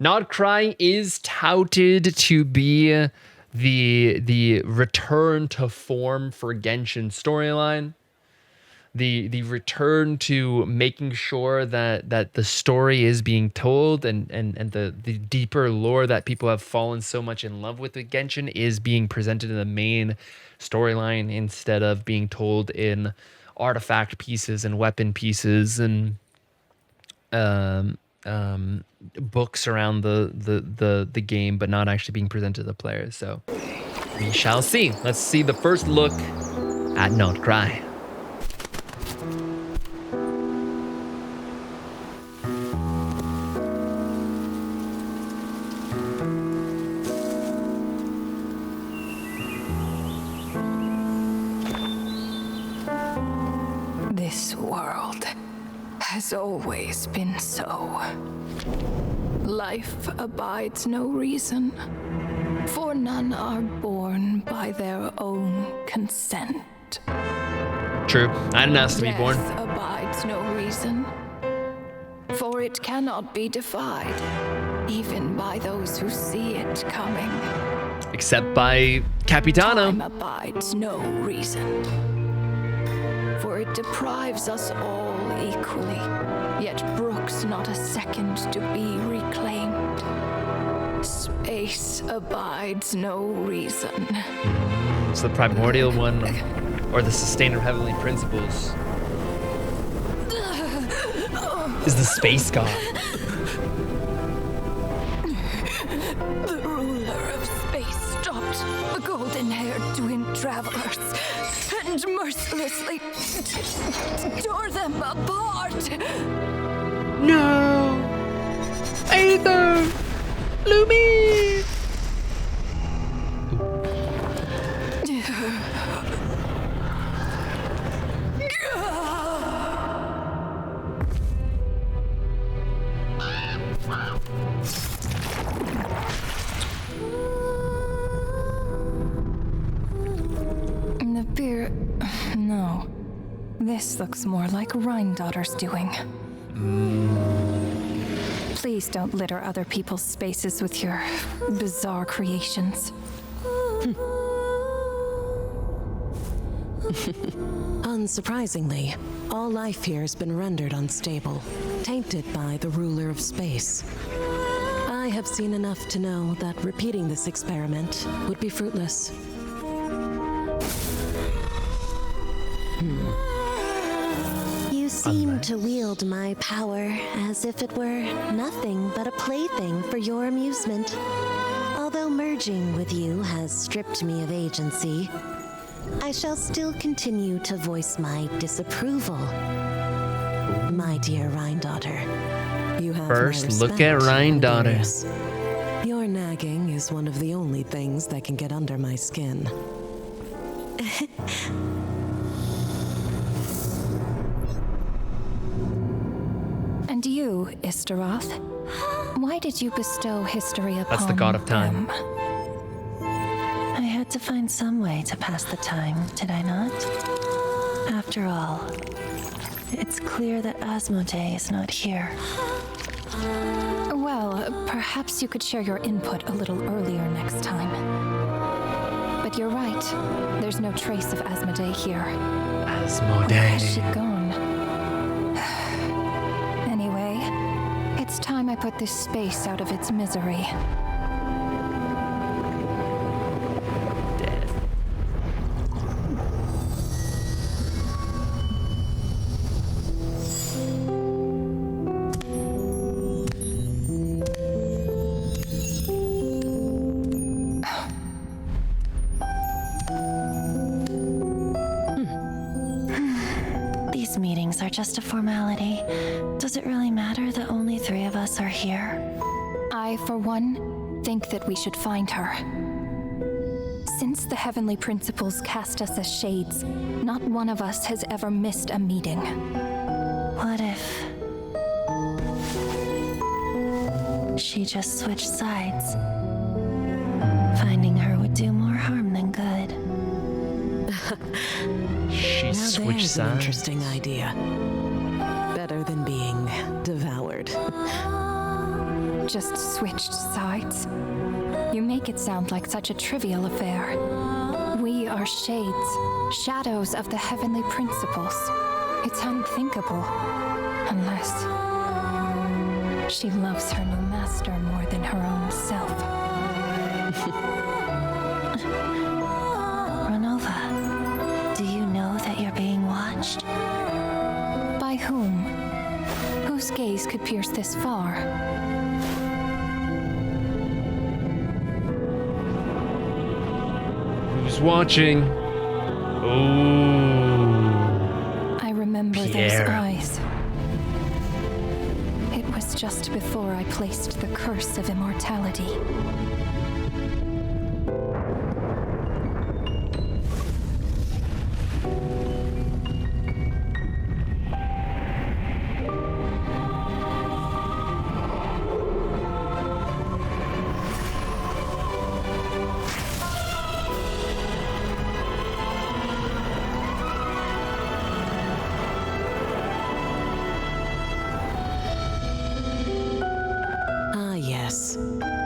Not Crying is touted to be the return to form for Genshin storyline. The return to making sure that the story is being told and the deeper lore that people have fallen so much in love with Genshin is being presented in the main storyline instead of being told in artifact pieces and weapon pieces and books around the game, but not actually being presented to the players. So we shall see. Let's see the first look at Not Cry. This world has always been so. Life abides no reason, for none are born by their own consent. True. I didn't ask to be born. Death abides no reason, for it cannot be defied, even by those who see it coming. Except by Capitano. Time abides no reason, for it deprives us all equally, yet brooks not a second to be reclaimed. Space abides no reason. It's the primordial one, or the sustainer of heavenly principles, is the space god. The ruler of space stopped the golden-haired twin travelers and mercilessly tore them apart. No! Aether! Lumi! The beer... No. This looks more like Rhine-daughter's doing. Please don't litter other people's spaces with your bizarre creations. Unsurprisingly, all life here has been rendered unstable, tainted by the ruler of space. I have seen enough to know that repeating this experiment would be fruitless. You seem to wield my power as if it were nothing but a plaything for your amusement. Although merging with you has stripped me of agency, I shall still continue to voice my disapproval. My dear Rhine-daughter. You have First, my look at respect, Rhine-daughter. Amadeus. Your nagging is one of the only things that can get under my skin. And you, Istaroth, why did you bestow history upon That's the god of time. them? I had to find some way to pass the time, did I not? After all, it's clear that Asmodee is not here. Well, perhaps you could share your input a little earlier next time. But you're right. There's no trace of Asmodee here. Where has she Asmodee. gone? Anyway, it's time I put this space out of its misery. Death. These meetings are just a formality. Does it really matter that only 3 of us are here? I, for one, think that we should find her. Since the heavenly principles cast us as shades, not one of us has ever missed a meeting. What if she just switched sides? Finding her would do more harm than good. She Now switched there's an sides. interesting idea. Better than being devoured. just switched sides. You make it sound like such a trivial affair. We are shades, shadows of the heavenly principles. It's unthinkable. Unless she loves her new master more than her own self. Renova, do you know that you're being watched? By whom? Whose gaze could pierce this far? Who's watching? Oh. I remember Pierre. those eyes. It was just before I placed the curse of immortality.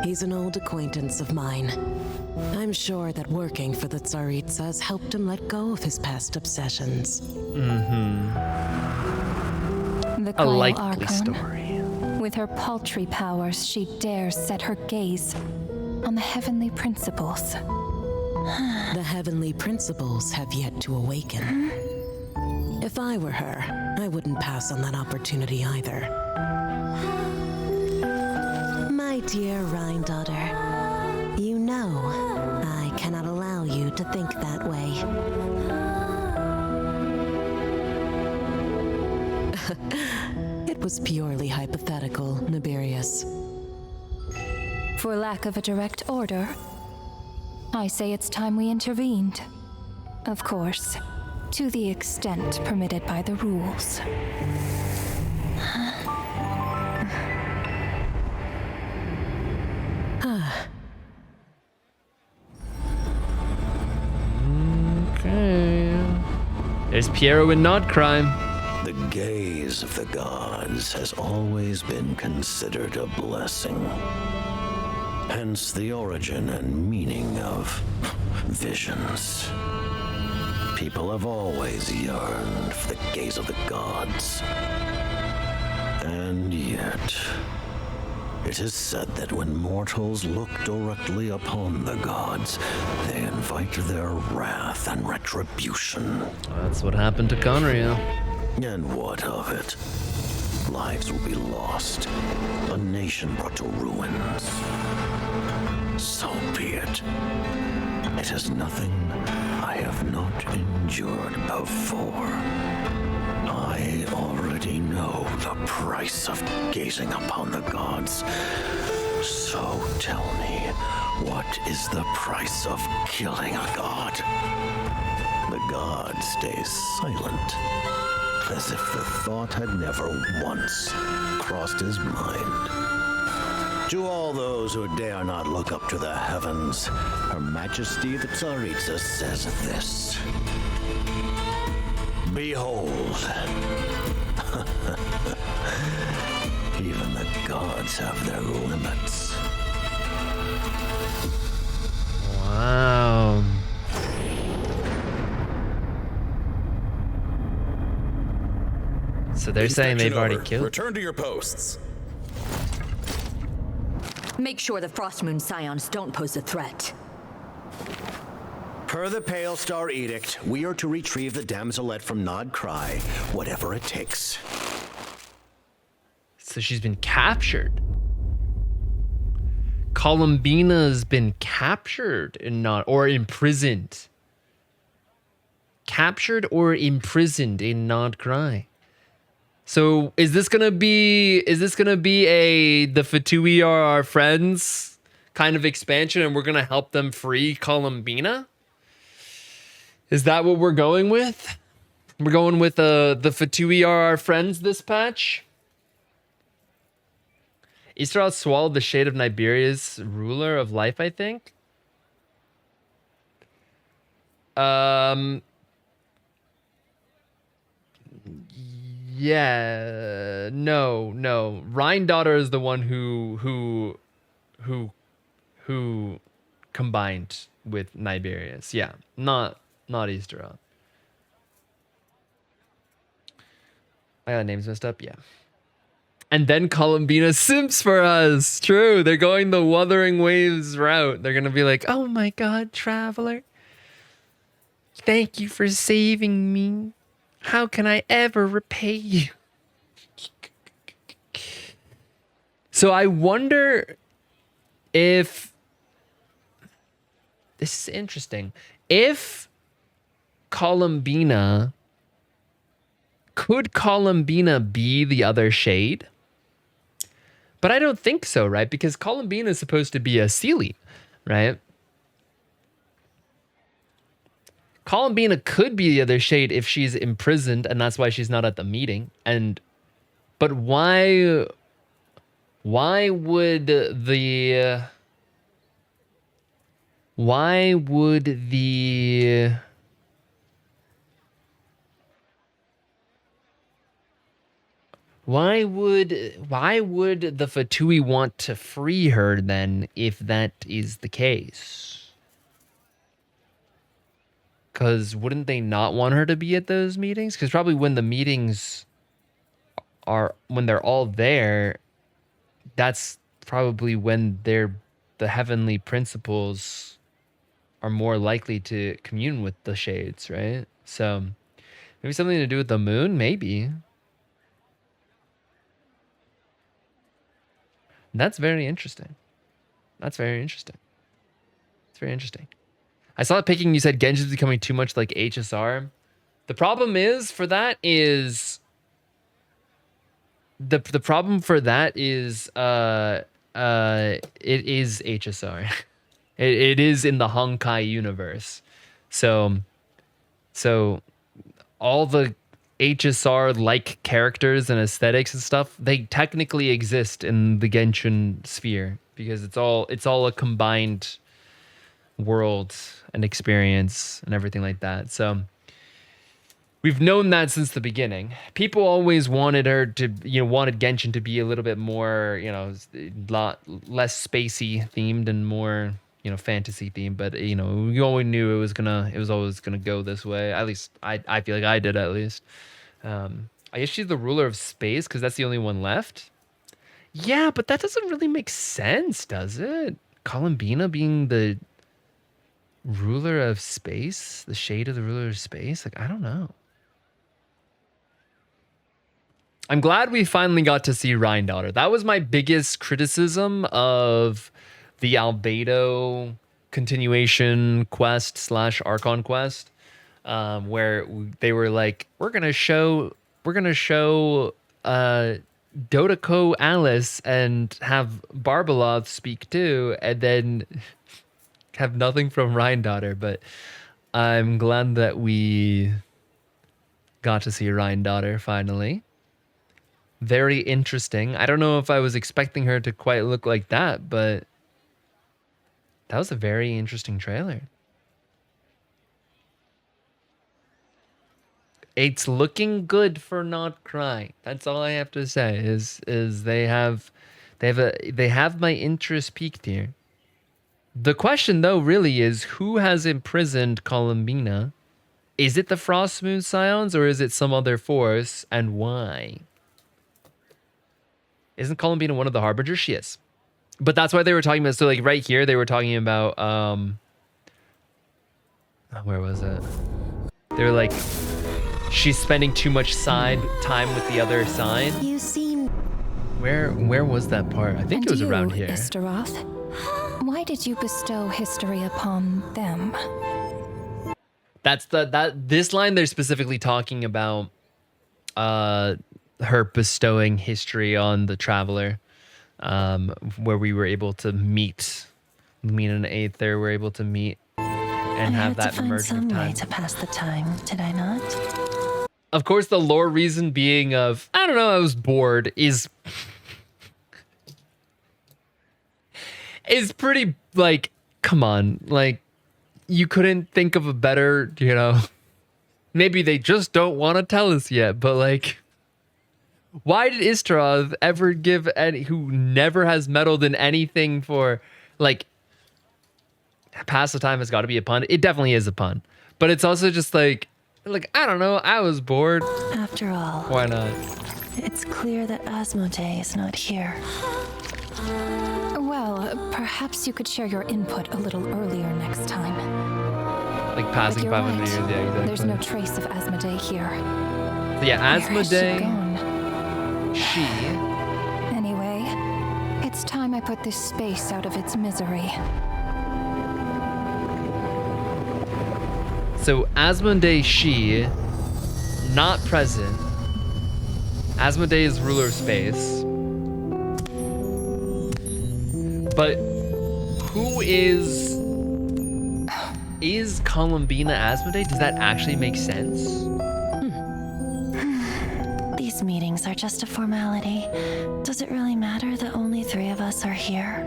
He's an old acquaintance of mine. I'm sure that working for the Tsaritsa has helped him let go of his past obsessions. The A Kyle likely Archon. story. With her paltry powers, she dares set her gaze on the heavenly principles. The heavenly principles have yet to awaken. If I were her, I wouldn't pass on that opportunity either. My dear Rhine daughter, you know I cannot allow you to think that way. It was purely hypothetical, Nibirius. For lack of a direct order, I say it's time we intervened. Of course, to the extent permitted by the rules. Okay. There's Piero in Not Crime. The gaze of the gods has always been considered a blessing. Hence the origin and meaning of visions. People have always yearned for the gaze of the gods. And yet, it is said that when mortals look directly upon the gods, they invite their wrath and retribution. That's what happened to Conrio. And what of it? Lives will be lost, a nation brought to ruins. So be it. It is nothing I have not endured before. I already know the price of gazing upon the gods. So tell me, what is the price of killing a god? The god stays silent, as if the thought had never once crossed his mind. To all those who dare not look up to the heavens, Her Majesty the Tsaritsa says this. Behold. Even the gods have their limits. Wow. So they're saying they've already killed. Return to your posts. Make sure the Frostmoon Scions don't pose a threat. Per the Pale Star Edict, we are to retrieve the damselette from Nod Cry, whatever it takes. So she's been captured. Columbina's been captured and not, or imprisoned. Captured or imprisoned in Nod Cry. So is this gonna be a the Fatui are our friends kind of expansion, and we're gonna help them free Columbina? Is that what we're going with? We're going with the Fatui are our friends this patch. Easterhouse swallowed the shade of Niberia's ruler of life, I think. Yeah, no. Rhine-daughter is the one who combined with Niberius. Yeah, not Easteroth. I got names messed up. Yeah. And then Columbina simps for us. True. They're going the Wuthering Waves route. They're gonna be like, "Oh my God, traveler, thank you for saving me. How can I ever repay you?" So I wonder if this is interesting. If Columbina could Columbina be the other shade? But I don't think so, right? Because Columbina is supposed to be a Seelie, right? Columbina could be the other shade if she's imprisoned, and that's why she's not at the meeting. But why would the why would the Fatui want to free her then if that is the case? Because wouldn't they not want her to be at those meetings? Because probably when the meetings when they're all there, that's probably when the heavenly principles are more likely to commune with the shades, right? So maybe something to do with the moon, maybe. That's very interesting. That's very interesting. It's very interesting. I saw it picking, you said Genshin's becoming too much like HSR. The problem is for that is the problem for that is it is HSR. It is in the Honkai universe. So all the HSR like characters and aesthetics and stuff, they technically exist in the Genshin sphere because it's all a combined world and experience and everything like that. So we've known that since the beginning. People always wanted her to, wanted Genshin to be a little bit more, lot less spacey themed and more, fantasy themed. But we always knew it was always gonna go this way. At least I feel like I did at least. I guess she's the ruler of space because that's the only one left. Yeah, but that doesn't really make sense, does it? Columbina being the ruler of space, the shade of the ruler of space. Like, I don't know. I'm glad we finally got to see Rhine-daughter. That was my biggest criticism of the Albedo continuation quest / Archon quest, where they were like, we're gonna show Dodoko Alice and have Barbeloth speak too, and then have nothing from Rhine-daughter. But I'm glad that we got to see Rhine-daughter finally. Very interesting. I don't know if I was expecting her to quite look like that, but that was a very interesting trailer. It's looking good for Not Cry. That's all I have to say. Is they have my interest peaked here. The question though really is, who has imprisoned Columbina? Is it the Frostmoon Scions or is it some other force, and why? Isn't Columbina one of the Harbingers? She is. But that's why they were talking about, so like right here, they were talking about, where was it? They were like, she's spending too much time with the other side. You seem... Where was that part? I think it was around here. Isteroth, why did you bestow history upon them? That's this line they're specifically talking about, her bestowing history on the traveler, where we were able to meet an Aether, we're able to meet and have that merging of time. I had to find some way to pass the time, did I not? Of course, the lore reason being of, I don't know, I was bored, is pretty, like, come on, like, you couldn't think of a better, maybe they just don't want to tell us yet, but like, Why did Istarov ever give any who never has meddled in anything for like pass the time has got to be a pun. It definitely is a pun. But it's also just like I don't know, I was bored. After all, Why not? it's clear that Asmodee is not here. Well, perhaps you could share your input a little earlier next time. Like But passing you're 500 right. years, yeah, exactly. There's no trace of Asmodee here. So yeah, Where has she Asmodee, gone? she. Anyway, it's time I put this space out of its misery. So Asmodee, she, not present. Asmodee is ruler of space. But who is Columbina Asmodee? Does that actually make sense? These meetings are just a formality. Does it really matter that only 3 of us are here?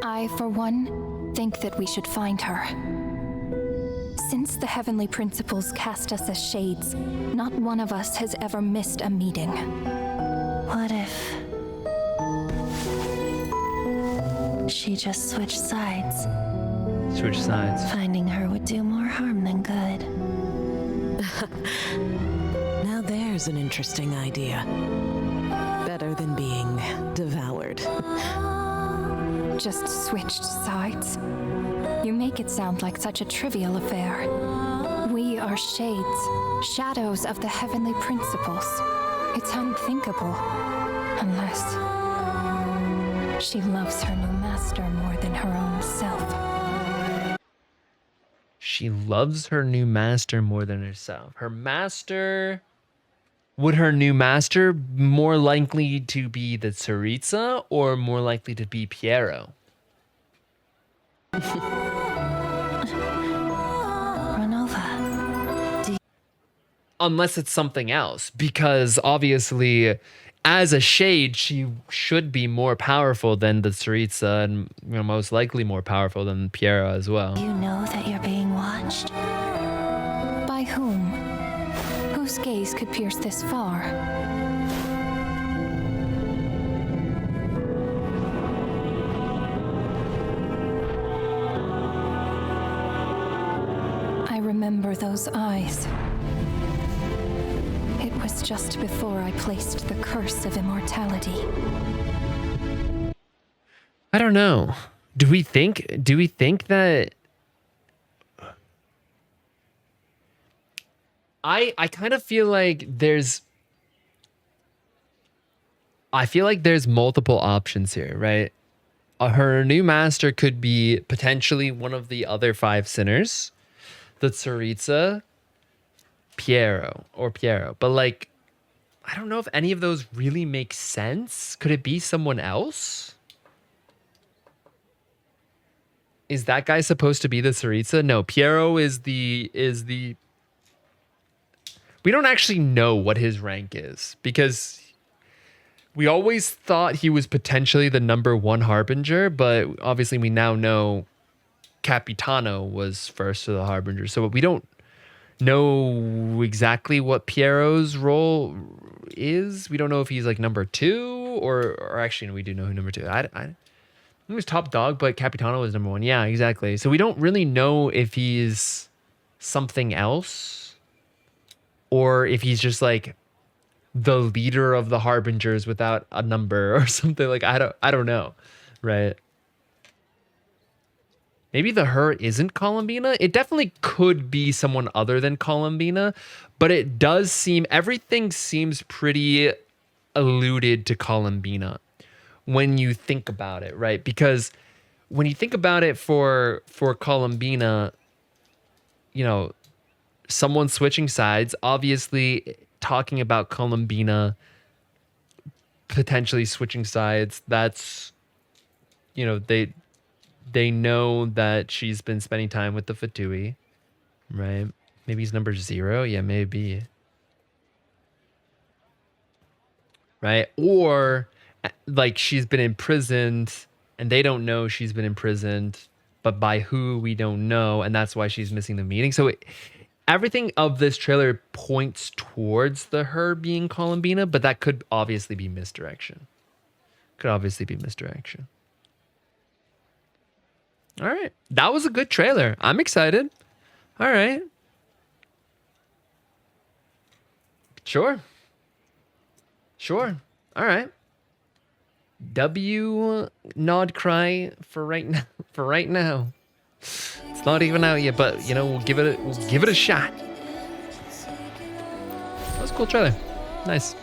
I, for one, think that we should find her. Since the Heavenly Principles cast us as shades, not one of us has ever missed a meeting. What if she just switched sides? Switch sides. Finding her would do more harm than good. Now there's an interesting idea. Better than being devoured. Just switched sides? You make it sound like such a trivial affair. We are shades, shadows of the Heavenly Principles. It's unthinkable. Unless she loves her new master more than her own self. She loves her new master more than herself. Her master... Would her new master more likely to be the Tsaritsa or more likely to be Piero? Renova. Unless it's something else, because obviously as a shade she should be more powerful than the Tsaritsa and most likely more powerful than Piero as well. You know that you're being watched? By whom? Whose gaze could pierce this far? I remember those eyes. It was just before I placed the curse of immortality. I don't know. Do we think that I kind of feel like there's multiple options here, right? Her new master could be potentially one of the other 5 sinners, the Tsaritsa, Piero. But like, I don't know if any of those really make sense. Could it be someone else? Is that guy supposed to be the Tsaritsa? No, Piero is the we don't actually know what his rank is because we always thought he was potentially the number 1 harbinger, but obviously we now know Capitano was first to the harbinger. So we don't know exactly what Piero's role is. We don't know if he's like number 2 or actually no, we do know who number 2. He was top dog, but Capitano was number 1. Yeah, exactly. So we don't really know if he's something else or if he's just like the leader of the harbingers without a number or something. Like I don't know, right? Maybe the her isn't Columbina. It definitely could be someone other than Columbina, but it does seem everything seems pretty alluded to Columbina when you think about it, right? Because when you think about it for Columbina, someone switching sides, obviously talking about Columbina potentially switching sides, that's they know that she's been spending time with the Fatui, right? Maybe he's number 0. Yeah, maybe. Right? Or like she's been imprisoned and they don't know she's been imprisoned, but by who we don't know, and that's why she's missing the meeting. So everything of this trailer points towards her being Columbina, but that could obviously be misdirection. Could obviously be misdirection. All right. That was a good trailer. I'm excited. All right. Sure. Sure. All right. W nod cry for right now. For right now. It's not even out yet, but you know, we'll give it a shot. That was a cool trailer. Nice.